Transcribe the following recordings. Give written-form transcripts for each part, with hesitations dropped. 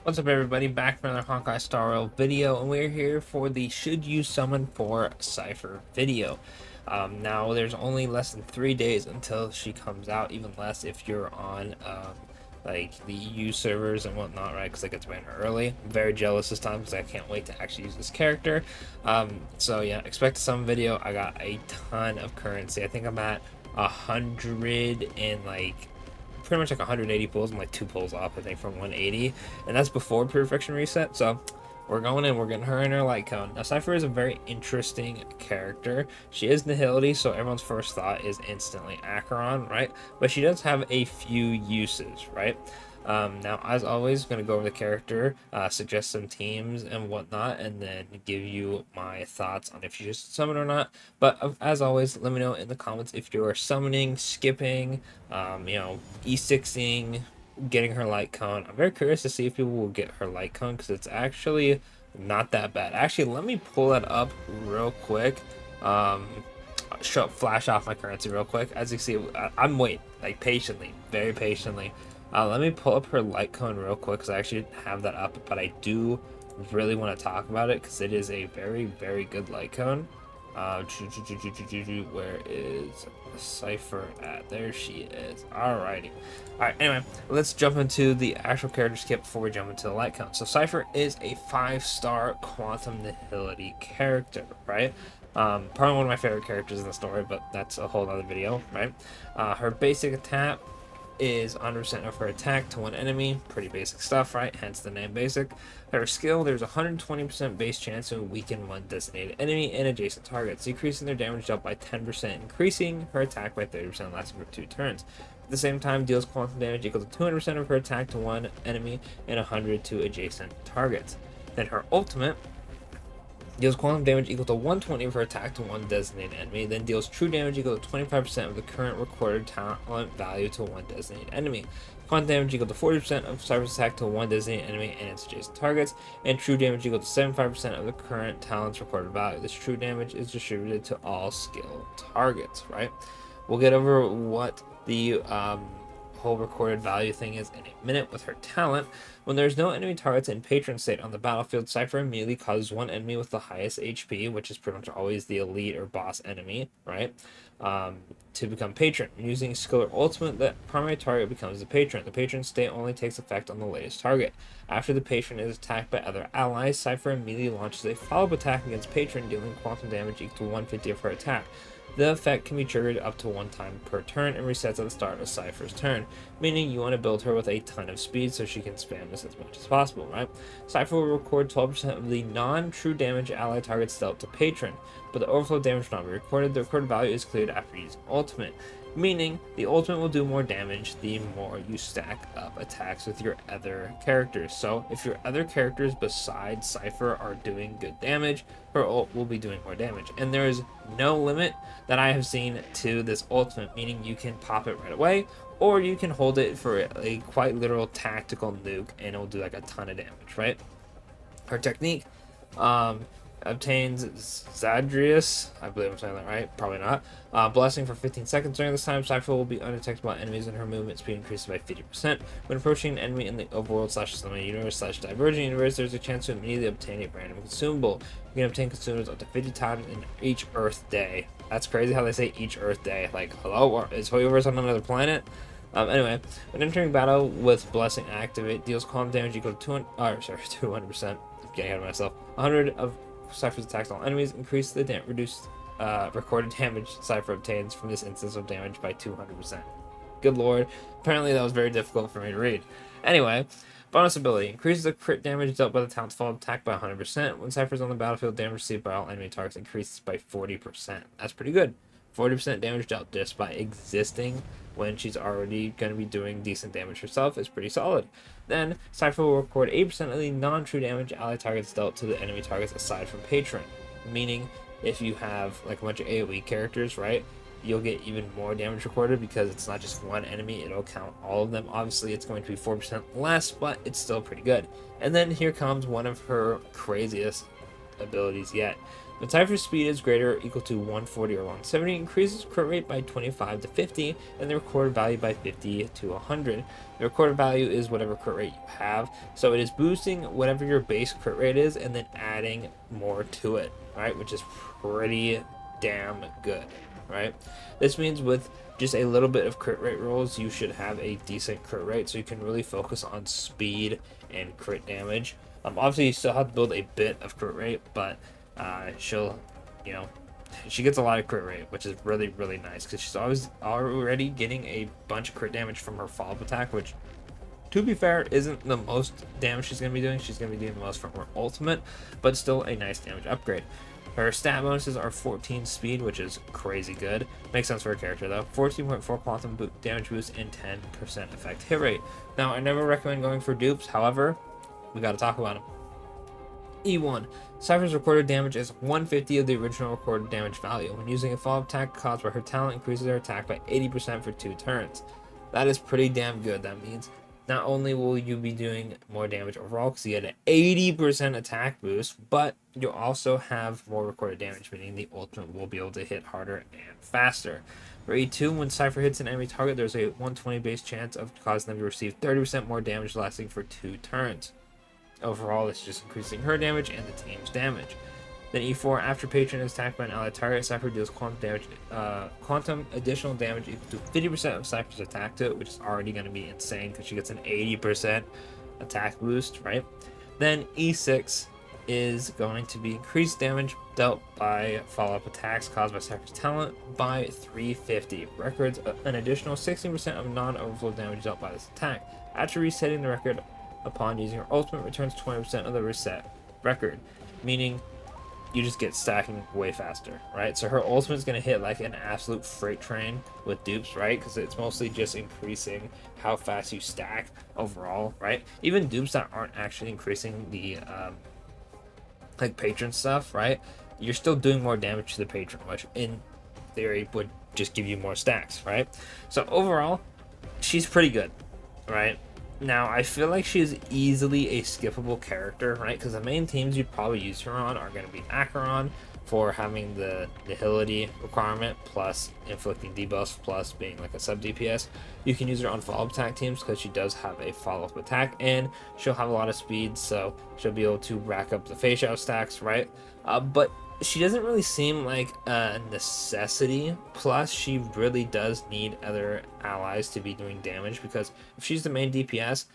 What's up, everybody? Back for another Honkai Star Rail video, and we're here for the Should You Summon for Cipher video. Now, there's only less than 3 days until she comes out, even less if you're on like the EU servers and whatnot, right? Because I get to win early. I'm very jealous this time because I can't wait to actually use this character. So yeah, expect some video. I got a ton of currency. I think I'm at 100 and like pretty much like 180 pulls. I'm like 2 pulls off, I think, from 180, and that's before perfection reset. So we're going in, we're getting her in her light cone. Now, Cipher is a very interesting character. She is nihility, so everyone's first thought is instantly Acheron, right? But she does have a few uses, right? Now, as always, I'm going to go over the character, suggest some teams and whatnot, and then give you my thoughts on if you should summon or not. But as always, let me know in the comments if you're summoning, skipping, E6ing, getting her light cone. I'm very curious to see if people will get her light cone because it's actually not that bad. Actually, let me pull that up real quick. Flash off my currency real quick. As you see, I'm waiting like patiently, very patiently. Let me pull up her light cone real quick because I actually have that up, but I do really want to talk about it because it is a very, very good light cone. Where is Cipher at? There she is. Alrighty. Alright, anyway, let's jump into the actual character skip before we jump into the light cone. So Cipher is a 5-star quantum nihility character, right? Probably one of my favorite characters in the story, but that's a whole other video, right? Her basic attack is 100% of her attack to one enemy. Pretty basic stuff, right? Hence the name basic. Her skill, there's a 120% base chance to weaken one designated enemy and adjacent targets, decreasing their damage dealt by 10%, increasing her attack by 30%, lasting for 2 turns. At the same time, deals quantum damage equal to 200% of her attack to one enemy and 100 to adjacent targets. Then her ultimate deals quantum damage equal to 120 of her attack to one designated enemy, then deals true damage equal to 25% of the current recorded talent value to one designated enemy. Quantum damage equal to 40% of Cipher's attack to one designated enemy and its adjacent targets, and true damage equal to 75% of the current talent's recorded value. This true damage is distributed to all skill targets, right? We'll get over what the whole recorded value thing is in a minute with her talent. When there's no enemy targets in patron state on the battlefield, Cipher immediately causes one enemy with the highest HP, which is pretty much always the elite or boss enemy, right? To become patron. Using skill or ultimate, the primary target becomes the patron. The patron state only takes effect on the latest target. After the patron is attacked by other allies, Cipher immediately launches a follow-up attack against patron, dealing quantum damage equal to 150 of her attack. The effect can be triggered up to 1 time per turn and resets at the start of Cipher's turn, meaning you want to build her with a ton of speed so she can spam this as much as possible, right? Cipher will record 12% of the non-true damage ally targets dealt to patron, but the overflow damage will not be recorded. The recorded value is cleared after using ultimate, meaning the ultimate will do more damage the more you stack up attacks with your other characters. So if your other characters besides Cipher are doing good damage, her ult will be doing more damage. And there is no limit that I have seen to this ultimate, meaning you can pop it right away, or you can hold it for a quite literal tactical nuke and it will do like a ton of damage, right? Her technique, obtains Zadrius, I believe I'm saying that right, probably not. Blessing for 15 seconds. During this time, Cipher will be undetected by enemies and her movement speed increases by 50%. When approaching an enemy in the overworld / limited universe / divergent universe, there's a chance to immediately obtain a random consumable. You can obtain consumables up to 50 times in each Earth day. That's crazy how they say each Earth day. Like, hello, is Hoyoverse on another planet? Anyway, when entering battle with Blessing activate, deals quantum damage equal to 200%. I'm getting ahead of myself. 100 of Cipher's attacks on all enemies, increase the reduced recorded damage Cipher obtains from this instance of damage by 200%. Good lord. Apparently that was very difficult for me to read. Anyway, bonus ability. Increases the crit damage dealt by the talent's follow attack by 100%. When Cipher's on the battlefield, damage received by all enemy targets increases by 40%. That's pretty good. 40% damage dealt just by existing when she's already going to be doing decent damage herself is pretty solid. Then, Cipher will record 8% of the non-true damage ally targets dealt to the enemy targets aside from Patron. Meaning, if you have like a bunch of AoE characters, right, you'll get even more damage recorded because it's not just one enemy, it'll count all of them. Obviously, it's going to be 4% less, but it's still pretty good. And then here comes one of her craziest abilities yet. When Cipher's speed is greater or equal to 140 or 170, increases crit rate by 25 to 50, and the recorded value by 50 to 100. The recorded value is whatever crit rate you have, so it is boosting whatever your base crit rate is and then adding more to it, right? Which is pretty damn good, right? This means with just a little bit of crit rate rolls, you should have a decent crit rate, so you can really focus on speed and crit damage. Obviously, you still have to build a bit of crit rate, but she'll, you know, she gets a lot of crit rate, which is really, really nice because she's always already getting a bunch of crit damage from her follow-up attack, which, to be fair, isn't the most damage she's going to be doing. She's going to be doing the most from her ultimate, but still a nice damage upgrade. Her stat bonuses are 14 speed, which is crazy good. Makes sense for a character though. 14.4 quantum damage boost and 10% effect hit rate. Now, I never recommend going for dupes. However, we got to talk about them. E1. Cipher's recorded damage is 150 of the original recorded damage value. When using a follow-up attack caused by her talent, increases her attack by 80% for 2 turns. That is pretty damn good. That means not only will you be doing more damage overall because you get an 80% attack boost, but you'll also have more recorded damage, meaning the ultimate will be able to hit harder and faster. For E2, when Cipher hits an enemy target, there's a 120 base chance of causing them to receive 30% more damage lasting for 2 turns. Overall, it's just increasing her damage and the team's damage. Then E4, after Patron is attacked by an allied target, Cipher deals quantum additional damage equal to 50% of Cipher's attack to it, which is already going to be insane because she gets an 80% attack boost, right? Then E6 is going to be increased damage dealt by follow-up attacks caused by Cipher's talent by 350. Records an additional 16% of non-overflow damage dealt by this attack. After resetting the record upon using her ultimate, returns 20% of the reset record, meaning you just get stacking way faster, right? So her ultimate is going to hit like an absolute freight train with dupes, right? Because it's mostly just increasing how fast you stack overall, right? Even dupes that aren't actually increasing the like patron stuff, right? You're still doing more damage to the patron, which in theory would just give you more stacks, right? So overall, she's pretty good, right? Now, I feel like she is easily a skippable character, right? Because the main teams you'd probably use her on are going to be Acheron for having the nihility requirement, plus inflicting debuffs, plus being like a sub DPS. You can use her on follow-up attack teams because she does have a follow-up attack, and she'll have a lot of speed, so she'll be able to rack up the face out stacks, right? But she doesn't really seem like a necessity. Plus, she really does need other allies to be doing damage, because if she's the main DPS,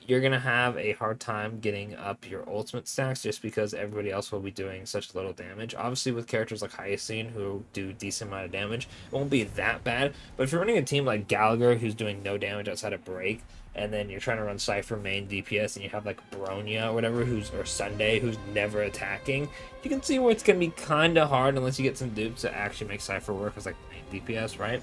you're going to have a hard time getting up your ultimate stacks just because everybody else will be doing such little damage. Obviously, with characters like Hyacinth who do decent amount of damage, it won't be that bad. But if you're running a team like Gallagher who's doing no damage outside of break, and then you're trying to run Cipher main DPS, and you have like Bronya or whatever, or Sunday, who's never attacking, you can see where it's going to be kind of hard unless you get some dupes to actually make Cipher work as like main DPS, right?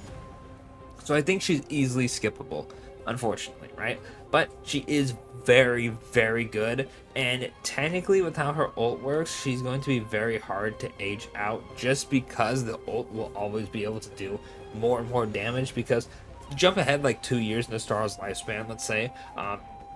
So I think she's easily skippable, unfortunately, right? But she is very, very good, and technically with how her ult works, she's going to be very hard to age out just because the ult will always be able to do more and more damage. Because jump ahead like 2 years in the Star's lifespan, let's say,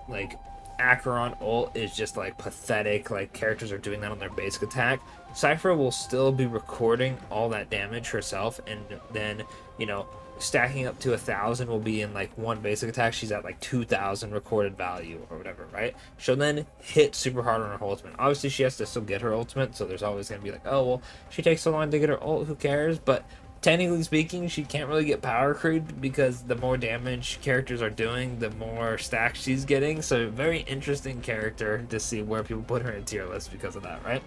like Acheron ult is just like pathetic, like characters are doing that on their basic attack. Cipher will still be recording all that damage herself, and then, you know, stacking up to 1,000 will be in like one basic attack. She's at like 2,000 recorded value or whatever, right? She'll then hit super hard on her ultimate. Obviously, she has to still get her ultimate, so there's always going to be like, oh, well, she takes so long to get her ult, who cares? But technically speaking, she can't really get power creep because the more damage characters are doing, the more stacks she's getting. So very interesting character to see where people put her in tier list because of that, right?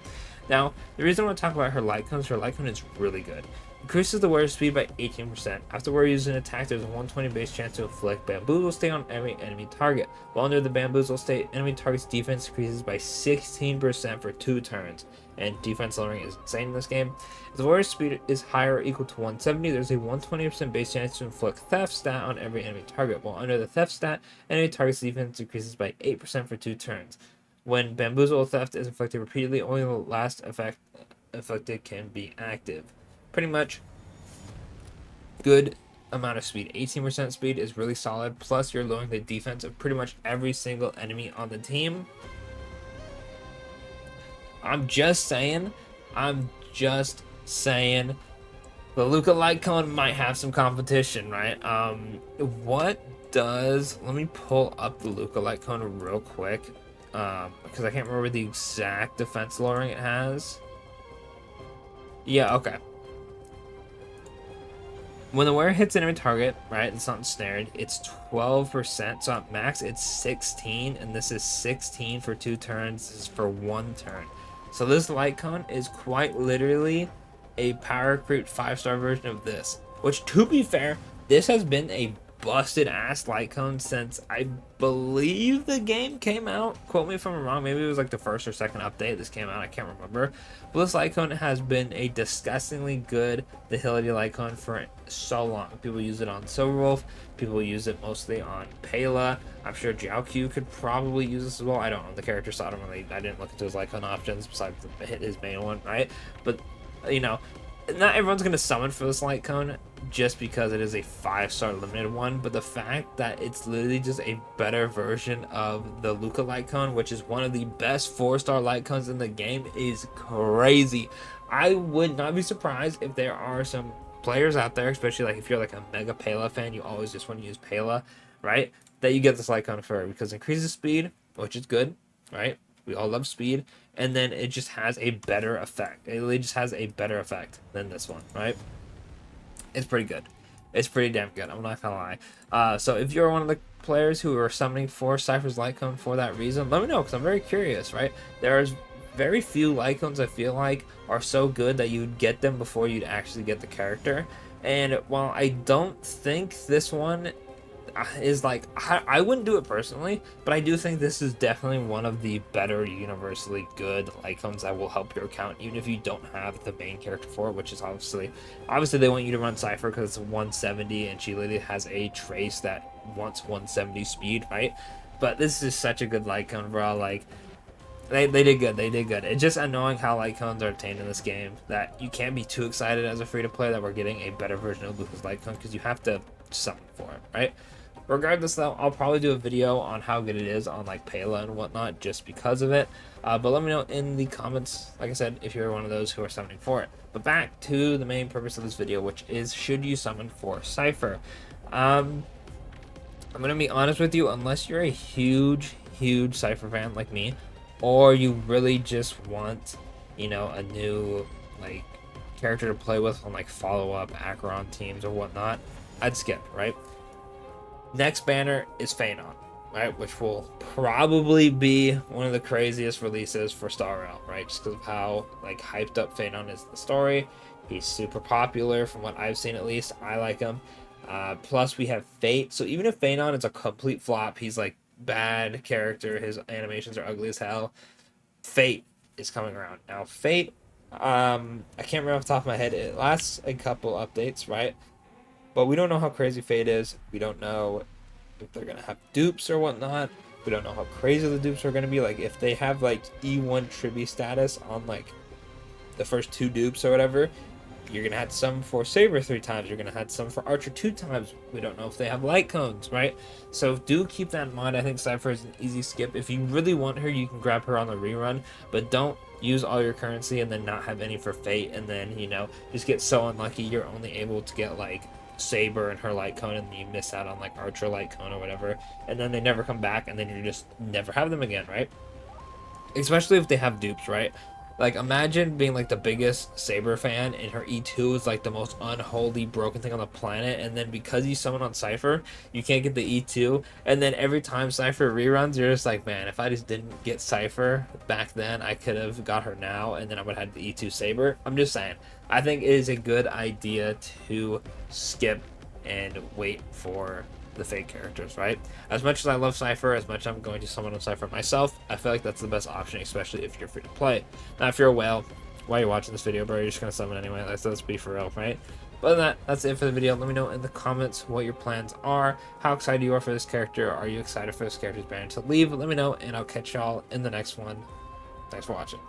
Now, the reason I want to talk about her light cone is really good. Increases the warrior speed by 18%. After warrior uses an attack, there's a 120 base chance to inflict bamboozle state on every enemy target. While under the bamboozle state, enemy target's defense increases by 16% for 2 turns. And defense lowering is insane in this game. If the warrior speed is higher or equal to 170, there's a 120% base chance to inflict theft stat on every enemy target. While under the theft stat, enemy target's defense increases by 8% for 2 turns. When bamboozle theft is inflicted repeatedly, only the last effect inflicted can be active. Pretty much good amount of speed. 18% speed is really solid, plus you're lowering the defense of pretty much every single enemy on the team. I'm just saying, I'm Just saying. The Luca Lycone might have some competition, right? Let me pull up the Luca Lycone real quick, because I can't remember the exact defense lowering it has. Yeah, okay. When the wearer hits enemy target, right, it's not ensnared, it's 12%. So at max, it's 16, and this is 16 for 2 turns. This is for 1 turn. So this Lycone is quite literally a Powercrept 5-star version of this. Which, to be fair, this has been a busted ass Lycone since I believe the game came out. Quote me if I'm wrong. Maybe it was like the first or second update this came out. I can't remember. But this Lycone has been a disgustingly good agility Lycone for so long. People use it on Silverwolf. People use it mostly on Pela. I'm sure Jiaoqiu could probably use this as well. I don't know the character, so I didn't look into his Lycone options besides his main one, right? But you know, not everyone's going to summon for this Lycone just because it is a 5-star limited one, but the fact that it's literally just a better version of the Luca Lycone, which is one of the best 4-star Lycones in the game, is crazy. I would not be surprised if there are some players out there, especially like if you're like a mega Pela fan, you always just want to use Pela, right? That you get this Lycone for, because it increases speed, which is good, right? We all love speed, and then it just has a better effect. It really just has a better effect than this one, right? It's pretty good. It's pretty damn good. I'm not gonna lie. So if you're one of the players who are summoning for Cipher's Lycone for that reason, let me know, because I'm very curious, right? There's very few Lycones I feel like are so good that you'd get them before you'd actually get the character. And while I don't think this one is like, I wouldn't do it personally, but I do think this is definitely one of the better universally good Lycones that will help your account, even if you don't have the main character for it, which is obviously they want you to run Cipher because it's 170 and she literally has a trace that wants 170 speed, right? But this is such a good Lycone, bro. Like, they did good. They did good. It's just annoying how Lycones are obtained in this game, that you can't be too excited as a free-to-play that we're getting a better version of Luca's Lycone, because you have to summon for it, right? Regardless, though, I'll probably do a video on how good it is on like Pela and whatnot just because of it. But let me know in the comments, like I said, if you're one of those who are summoning for it. But back to the main purpose of this video, which is, should you summon for Cipher? I'm going to be honest with you, unless you're a huge Cipher fan like me, or you really just want, you know, a new like character to play with on like follow-up Acheron teams or whatnot, I'd skip, right? Next banner is Phanon, right? Which will probably be one of the craziest releases for Star Rail, right? Just because of how like hyped up Phanon is in the story. He's super popular from what I've seen, at least. I like him. Plus we have Fate. So even if Phanon is a complete flop, he's like bad character, his animations are ugly as hell, Fate is coming around. Now Fate, I can't remember off the top of my head, it lasts a couple updates, right? But we don't know how crazy Fate is. We don't know if they're going to have dupes or whatnot. We don't know how crazy the dupes are going to be. Like, if they have, like, E1 Tribute status on, like, the first 2 dupes or whatever, you're going to have some for Saber 3 times. You're going to have some for Archer 2 times. We don't know if they have Lycones, right? So do keep that in mind. I think Cipher is an easy skip. If you really want her, you can grab her on the rerun. But don't use all your currency and then not have any for Fate. And then, you know, just get so unlucky you're only able to get, like, Saber and her Lycone, and you miss out on like Archer Lycone or whatever, and then they never come back, and then you just never have them again, right? Especially if they have dupes, right? Like, imagine being like the biggest Saber fan and her E2 is like the most unholy broken thing on the planet, and then because you summon on Cipher, you can't get the E2, and then every time Cipher reruns, you're just like, man, if I just didn't get Cipher back then, I could have got her now, and then I would have had the E2 Saber. I'm just saying, I think it is a good idea to skip and wait for the fake characters, right? As much as I love Cipher, as much as I'm going to summon on Cipher myself, I feel like that's the best option, especially if you're free to play. Now, if you're a whale, while you're watching this video, bro, you're just gonna summon anyway. Let's be for real, right? But other than that, that's it for the video. Let me know in the comments what your plans are, how excited you are for this character. Are you excited for this character's banner to leave? Let me know, and I'll catch y'all in the next one. Thanks for watching.